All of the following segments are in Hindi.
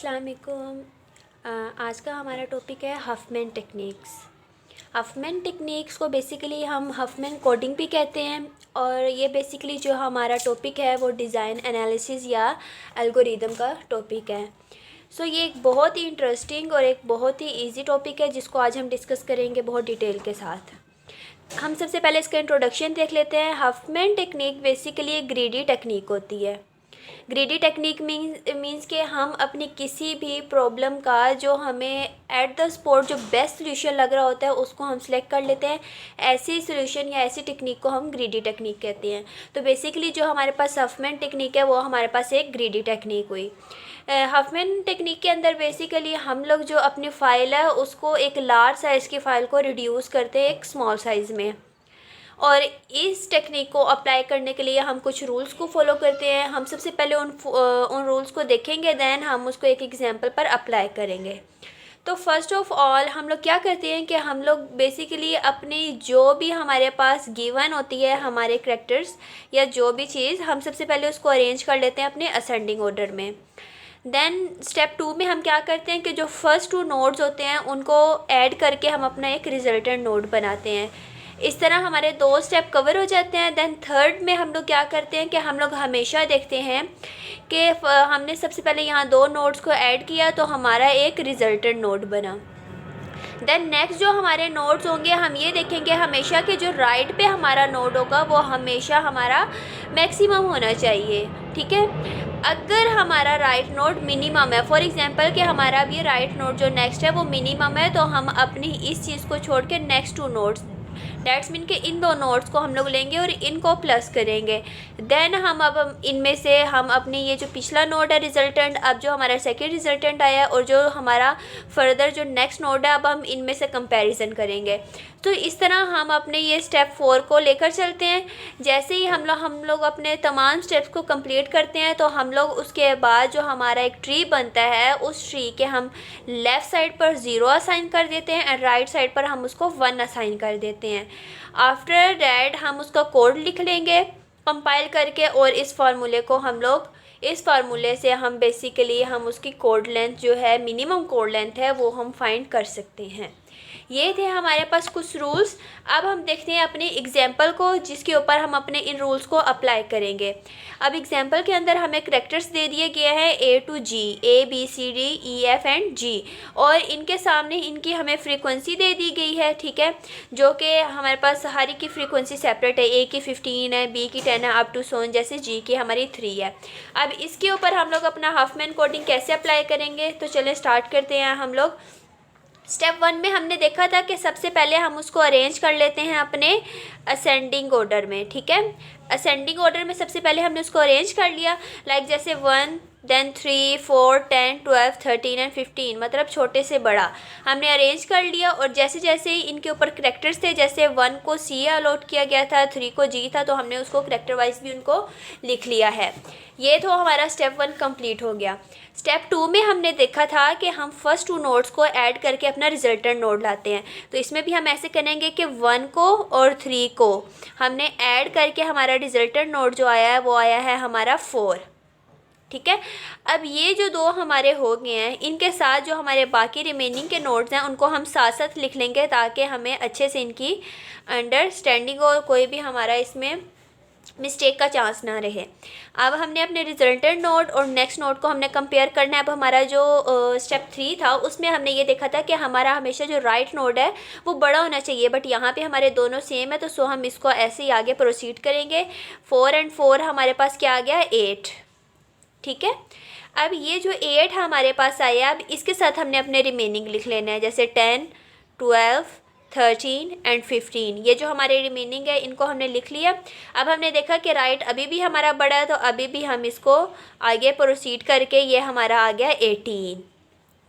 अस्सलाम वालेकुम। आज का हमारा टॉपिक है हफमैन टेक्निक्स। हफमैन टेक्निक्स को बेसिकली हम हफमैन कोडिंग भी कहते हैं और ये बेसिकली जो हमारा टॉपिक है वो डिज़ाइन एनालिसिस या एल्गोरिदम का टॉपिक है। ये एक बहुत ही इंटरेस्टिंग और एक बहुत ही इजी टॉपिक है जिसको आज हम डिस्कस करेंगे बहुत डिटेल के साथ। हम सबसे पहले इसका इंट्रोडक्शन देख लेते हैं। हफमैन टेक्निक बेसिकली एक ग्रीडी टेक्निक होती है। ग्रीडी टेक्निक मीन्स कि हम अपनी किसी भी प्रॉब्लम का जो हमें एट द स्पॉट जो बेस्ट सोल्यूशन लग रहा होता है उसको हम सेलेक्ट कर लेते हैं। ऐसी सोल्यूशन या ऐसी टेक्निक को हम ग्रीडी टेक्निक कहते हैं। तो बेसिकली जो हमारे पास हफमैन टेक्निक है वो हमारे पास एक ग्रीडी टेक्निक हुई। हफमैन टेक्निक के अंदर बेसिकली हम लोग जो अपनी फ़ाइल है उसको एक लार्ज साइज़ की फ़ाइल को रिड्यूस करते हैं एक स्मॉल साइज़ में, और इस टेक्निक को अप्लाई करने के लिए हम कुछ रूल्स को फॉलो करते हैं। हम सबसे पहले उन रूल्स को देखेंगे, दैन हम उसको एक एग्जांपल पर अप्लाई करेंगे। तो फर्स्ट ऑफ ऑल हम लोग क्या करते हैं कि हम लोग बेसिकली अपनी जो भी हमारे पास गिवन होती है हमारे करैक्टर्स या जो भी चीज़, हम सबसे पहले उसको अरेंज कर लेते हैं अपने असेंडिंग ऑर्डर में। देन स्टेप 2 में हम क्या करते हैं कि जो फर्स्ट 2 नोड्स होते हैं उनको ऐड करके हम अपना एक रिजल्टेंट नोड बनाते हैं। इस तरह हमारे 2 स्टेप कवर हो जाते हैं। देन थर्ड में हम लोग क्या करते हैं कि हम लोग हमेशा देखते हैं कि हमने सबसे पहले यहाँ 2 नोड्स को ऐड किया तो हमारा एक रिजल्टेंट नोड बना। देन नेक्स्ट जो हमारे नोड्स होंगे हम ये देखेंगे हमेशा कि जो राइट पे हमारा नोड होगा वो हमेशा हमारा मैक्सिमम होना चाहिए। ठीक है, अगर हमारा राइट नोड मिनिमम है, फॉर एग्जांपल कि हमारा अब ये राइट नोड जो नेक्स्ट है वो मिनिमम है, तो हम अपनी इस चीज़ को छोड़ के नेक्स्ट 2 नोड्स, डैट्स मीन कि इन 2 नोड्स को हम लोग लेंगे और इनको प्लस करेंगे। देन हम इनमें से हम अपनी ये जो पिछला नोड है रिजल्टेंट, अब जो हमारा सेकेंड रिजल्टेंट आया है और जो हमारा फर्दर जो नेक्स्ट नोड है, अब हम इनमें से कंपैरिजन करेंगे। तो इस तरह हम अपने ये स्टेप 4 को लेकर चलते हैं। जैसे ही हम लोग अपने तमाम स्टेप्स को कंप्लीट करते हैं तो हम लोग उसके बाद जो हमारा एक ट्री बनता है उस ट्री के हम लेफ़्ट साइड पर 0 असाइन कर देते हैं एंड राइट साइड पर हम उसको 1 असाइन कर देते हैं। आफ्टर डैट हम उसका कोड लिख लेंगे कंपाइल करके, और इस फार्मूले से हम बेसिकली हम उसकी कोड लेंथ जो है मिनिमम कोड लेंथ है वो हम फाइंड कर सकते हैं। ये थे हमारे पास कुछ रूल्स। अब हम देखते हैं अपने एग्जाम्पल को जिसके ऊपर हम अपने इन रूल्स को अप्लाई करेंगे। अब एग्जाम्पल के अंदर हमें करैक्टर्स दे दिए गए हैं A to G, A B C D E F and G, और इनके सामने इनकी हमें फ्रीक्वेंसी दे दी गई है। ठीक है, जो कि हमारे पास हर की फ्रीक्वेंसी सेपरेट है। A की 15 है, B की 10 है, अप टू सोन, जैसे G की हमारी 3 है। अब इसके ऊपर हम लोग अपना हफमैन कोडिंग कैसे अप्लाई करेंगे, तो चलें स्टार्ट करते हैं हम लोग। स्टेप 1 में हमने देखा था कि सबसे पहले हम उसको अरेंज कर लेते हैं अपने असेंडिंग ऑर्डर में। ठीक है, असेंडिंग ऑर्डर में सबसे पहले हमने उसको अरेंज कर लिया, लाइक जैसे 1 देन 3 4 10 12 13 एंड 15, मतलब छोटे से बड़ा हमने अरेंज कर लिया। और जैसे जैसे ही इनके ऊपर करैक्टर्स थे, जैसे 1 को C अलॉट किया गया था, 3 को G था, तो हमने उसको करैक्टर वाइज भी उनको लिख लिया है। ये तो हमारा स्टेप 1 कंप्लीट हो गया। स्टेप 2 में हमने देखा था कि हम फर्स्ट 2 नोड्स को ऐड करके अपना रिजल्टेंट नोड लाते हैं। तो इसमें भी हम ऐसे करेंगे कि 1 को और 3 को हमने ऐड करके हमारा रिजल्टेंट नोड जो आया है वो आया है हमारा 4। ठीक है, अब ये जो 2 हमारे हो गए हैं, इनके साथ जो हमारे बाकी रिमेनिंग के नोड्स हैं उनको हम साथ साथ लिख लेंगे ताकि हमें अच्छे से इनकी अंडरस्टैंडिंग और कोई भी हमारा इसमें मिस्टेक का चांस ना रहे। अब हमने अपने रिजल्टेंट नोड और नेक्स्ट नोड को हमने कंपेयर करना है। अब हमारा जो स्टेप 3 था उसमें हमने ये देखा था कि हमारा हमेशा जो राइट नोड है वो बड़ा होना चाहिए, बट यहाँ पे हमारे दोनों सेम है, तो हम इसको ऐसे ही आगे प्रोसीड करेंगे। 4 एंड 4 हमारे पास क्या आ गया, 8। ठीक है, अब ये जो 8 हमारे पास आया, अब इसके साथ हमने अपने रिमेनिंग लिख लेना है, जैसे 10 12 13 एंड 15। ये जो हमारे रिमेनिंग है इनको हमने लिख लिया। अब हमने देखा कि राइट अभी भी हमारा बड़ा है, तो अभी भी हम इसको आगे प्रोसीड करके ये हमारा आ गया 18।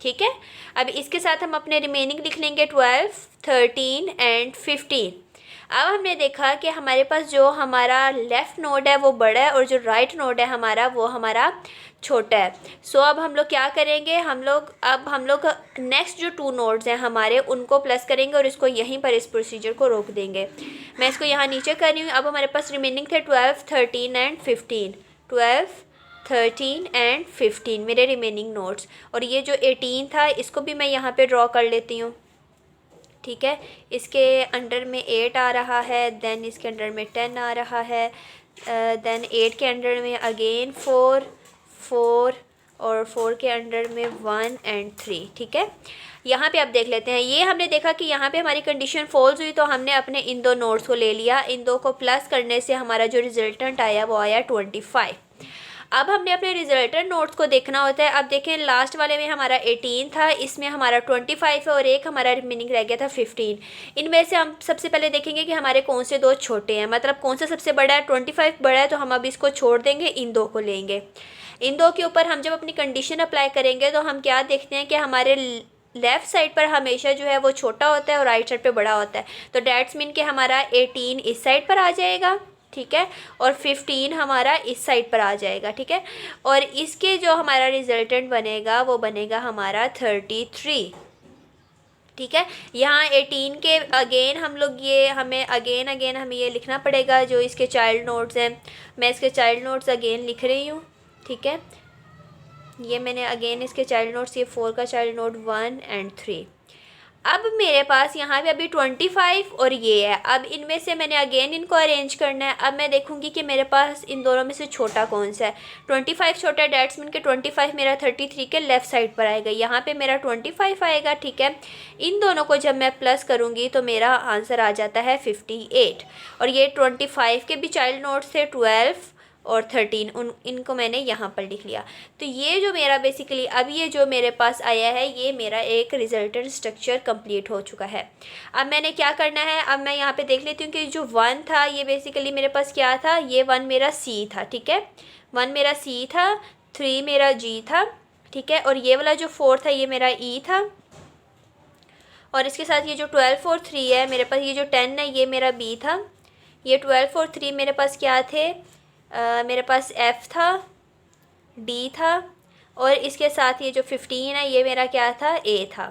ठीक है, अब इसके साथ हम अपने रिमेनिंग लिख लेंगे 12 13 एंड 15। अब हमने देखा कि हमारे पास जो हमारा लेफ़्ट नोड है वो बड़ा है और जो राइट नोड है हमारा वो हमारा छोटा है। अब हम लोग क्या करेंगे, हम लोग नेक्स्ट जो 2 नोड्स हैं हमारे उनको प्लस करेंगे और इसको यहीं पर इस प्रोसीजर को रोक देंगे। मैं इसको यहाँ नीचे कर रही हूँ। अब हमारे पास रिमेनिंग थे 12 13 एंड 15। 12 13 एंड 15 मेरे रिमेनिंग नोट्स। और ये जो 18 था इसको भी मैं यहाँ पे ड्रॉ कर लेती हूँ, ठीक है। इसके अंडर में 8 आ रहा है, देन इसके अंडर में 10 आ रहा है, देन 8 के अंडर में अगेन 4 और 4 के अंडर में 1 एंड 3, ठीक है। यहाँ पे आप देख लेते हैं, ये हमने देखा कि यहाँ पे हमारी कंडीशन फॉल्स हुई तो हमने अपने इन दो नोट्स को ले लिया, इन दो को प्लस करने से हमारा जो रिजल्टेंट आया वो आया 25। अब हमने अपने रिजल्टेंट नोट्स को देखना होता है। अब देखें लास्ट वाले में हमारा 18 था, इसमें हमारा 25 है और एक हमारा रिमेनिंग रह गया था 15। इनमें से हम सबसे पहले देखेंगे कि हमारे कौन से दो छोटे हैं, मतलब कौन सा सबसे बड़ा है। 25 बड़ा है तो हम अब इसको छोड़ देंगे, इन दो को लेंगे। इन दो के ऊपर हम जब अपनी कंडीशन अप्लाई करेंगे तो हम क्या देखते हैं कि हमारे लेफ़्ट साइड पर हमेशा जो है वो छोटा होता है और राइट साइड पे बड़ा होता है। तो डैट्स मीन कि हमारा 18 इस साइड पर आ जाएगा, ठीक है, और 15 हमारा इस साइड पर आ जाएगा, ठीक है। और इसके जो हमारा रिजल्टेंट बनेगा वो बनेगा हमारा 33, ठीक है। यहाँ 18 के अगेन हम लोग ये हमें अगेन हमें ये लिखना पड़ेगा जो इसके चाइल्ड नोट्स हैं। मैं इसके चाइल्ड नोट्स अगेन लिख रही हूँ, ठीक है। ये मैंने अगेन इसके चाइल्ड नोट्स, ये 4 का चाइल्ड नोट 1 एंड 3। अब मेरे पास यहाँ पे अभी 25 और ये है। अब इनमें से मैंने अगेन इनको अरेंज करना है। अब मैं देखूँगी कि मेरे पास इन दोनों में से छोटा कौन सा है। 25 छोटा है, डैट्स मीन के 25 मेरा 33 के लेफ़्ट साइड पर आएगा, यहाँ पे मेरा 25 आएगा, ठीक है। इन दोनों को जब मैं प्लस करूँगी तो मेरा आंसर आ जाता है 58। और ये 25 के भी चाइल्ड नोट्स थे 12 और 13, इनको मैंने यहाँ पर लिख लिया। तो ये जो मेरा बेसिकली अब ये जो मेरे पास आया है ये मेरा एक रिजल्टेंट स्ट्रक्चर कंप्लीट हो चुका है। अब मैंने क्या करना है, अब मैं यहाँ पे देख लेती हूँ कि जो 1 था ये बेसिकली मेरे पास क्या था, ये 1 मेरा C था, ठीक है। 1 मेरा C था, 3 मेरा G था, ठीक है। और ये वाला जो 4 था ये मेरा E था। और इसके साथ ये जो 12 और 3 है मेरे पास, ये जो 10 है ये मेरा B था। ये 12 और 3 मेरे पास क्या थे, मेरे पास F था, D था, और इसके साथ ये जो 15 है ये मेरा क्या था, A था।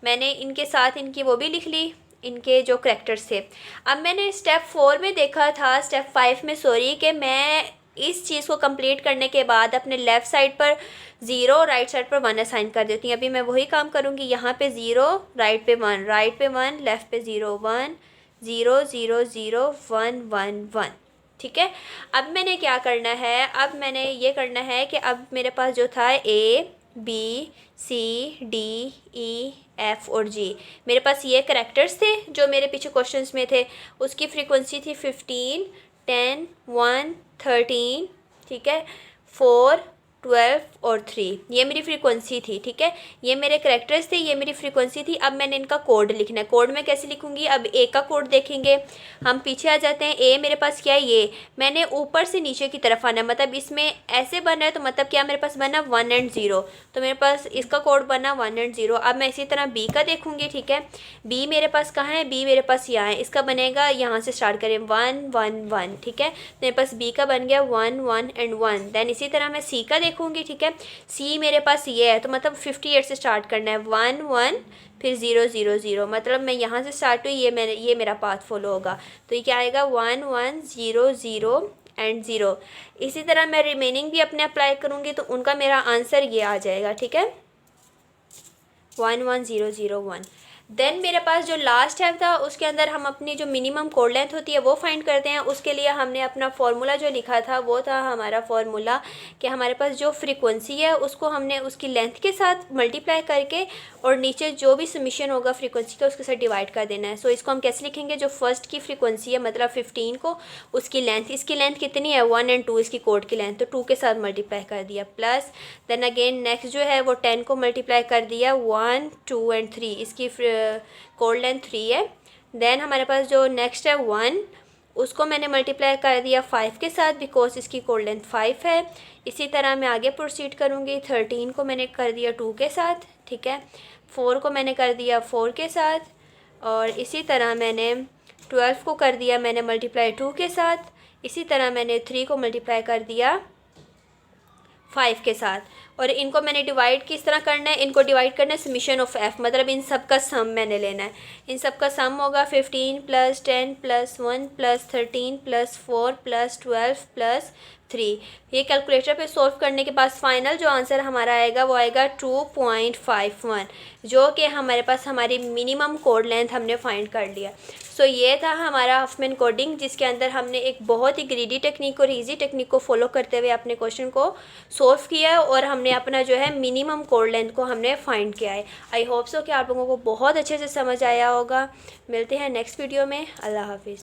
मैंने इनके साथ इनकी वो भी लिख ली, इनके जो करैक्टर्स थे। अब मैंने स्टेप 4 में देखा था, स्टेप 5 में सॉरी, कि मैं इस चीज़ को कंप्लीट करने के बाद अपने लेफ़्ट साइड पर 0 राइट साइड पर 1 असाइन कर देती हूँ। अभी मैं वही काम करूँगी, यहाँ पे 0 राइट पे 1, राइट पे 1, लेफ़्ट पे 0 1 0 0 0 1 1 1, ठीक है। अब मैंने क्या करना है, अब मैंने ये करना है कि अब मेरे पास जो था A B C D E F और G, मेरे पास ये करैक्टर्स थे जो मेरे पीछे क्वेश्चंस में थे। उसकी फ्रीक्वेंसी थी 15 10 1 13, ठीक है, 4 12 और 3, ये मेरी फ्रीक्वेंसी थी, ठीक है। ये मेरे करैक्टर्स थे, ये मेरी फ्रीक्वेंसी थी। अब मैंने इनका कोड लिखना है। कोड में कैसे लिखूँगी, अब ए का कोड देखेंगे, हम पीछे आ जाते हैं। ए मेरे पास क्या है, ये मैंने ऊपर से नीचे की तरफ आना है, मतलब इसमें ऐसे बना है तो मतलब क्या मेरे पास बना 1 एंड 0, तो मेरे पास इसका कोड बना 1 एंड 0। अब मैं इसी तरह बी का देखूँगी, ठीक है। बी मेरे पास कहाँ है, बी मेरे पास यहाँ है, इसका बनेगा यहाँ से स्टार्ट करें 1 1 1, ठीक है। मेरे पास बी का बन गया 1 1 एंड 1। देन इसी तरह मैं सी का देखूँगी, ठीक है। सी मेरे पास ये है तो मतलब 58 से स्टार्ट करना है, 1 1 फिर 0 0 0, मतलब मैं यहाँ से स्टार्ट हुई, ये मेरा पाथ फॉलो होगा। तो ये क्या आएगा 1 1 0 0 एंड 0। इसी तरह मैं रिमेनिंग भी अपने अप्लाई करूँगी तो उनका मेरा आंसर ये आ जाएगा, ठीक है, 1 1 0 0 1। देन मेरे पास जो लास्ट स्टेप था उसके अंदर हम अपनी जो मिनिमम कोड लेंथ होती है वो फाइंड करते हैं। उसके लिए हमने अपना फार्मूला जो लिखा था वो था हमारा फार्मूला कि हमारे पास जो फ्रीक्वेंसी है उसको हमने उसकी लेंथ के साथ मल्टीप्लाई करके और नीचे जो भी समीशन होगा फ्रीक्वेंसी का उसके साथ डिवाइड कर देना है। सो इसको हम कैसे लिखेंगे, जो फर्स्ट की फ्रीक्वेंसी है मतलब 15 को, उसकी लेंथ, इसकी लेंथ कितनी है 1 एंड 2, इसकी कोड की लेंथ, तो 2 के साथ मल्टीप्लाई कर दिया, प्लस देन अगेन नेक्स्ट जो है वो 10 को मल्टीप्लाई कर दिया 1 2 एंड 3, इसकी कोड लेंथ 3 है। देन हमारे पास जो नेक्स्ट है 1, उसको मैंने मल्टीप्लाई कर दिया 5 के साथ बिकॉज इसकी कोड लेंथ 5 है। इसी तरह मैं आगे प्रोसीड करूँगी, 13 को मैंने कर दिया 2 के साथ, ठीक है, 4 को मैंने कर दिया 4 के साथ, और इसी तरह मैंने 12 को कर दिया मैंने मल्टीप्लाई 2 के साथ। इसी तरह मैंने 3 को मल्टीप्लाई कर दिया 5 के साथ, और इनको मैंने डिवाइड किस तरह करना है, इनको डिवाइड करना है समीशन ऑफ एफ़, मतलब इन सब का सम मैंने लेना है। इन सब का सम होगा 15 + 10 + 1 + 13 + 4 + 12 + 3। ये कैलकुलेटर पे सॉल्व करने के बाद फाइनल जो आंसर हमारा आएगा वो आएगा 2.51, जो कि हमारे पास हमारी मिनिमम कोड लेंथ हमने फाइंड कर लिया। सो ये था हमारा हफमैन कोडिंग, जिसके अंदर हमने एक बहुत ही ग्रीडी टेक्निक और इजी टेक्निक को फॉलो करते हुए अपने क्वेश्चन को सॉल्व किया और हमने अपना जो है मिनिमम कोड लेंथ को हमने फाइंड किया है। आई होप सो कि आप लोगों को बहुत अच्छे से समझ आया होगा। मिलते हैं नेक्स्ट वीडियो में। अल्लाह हाफिज़।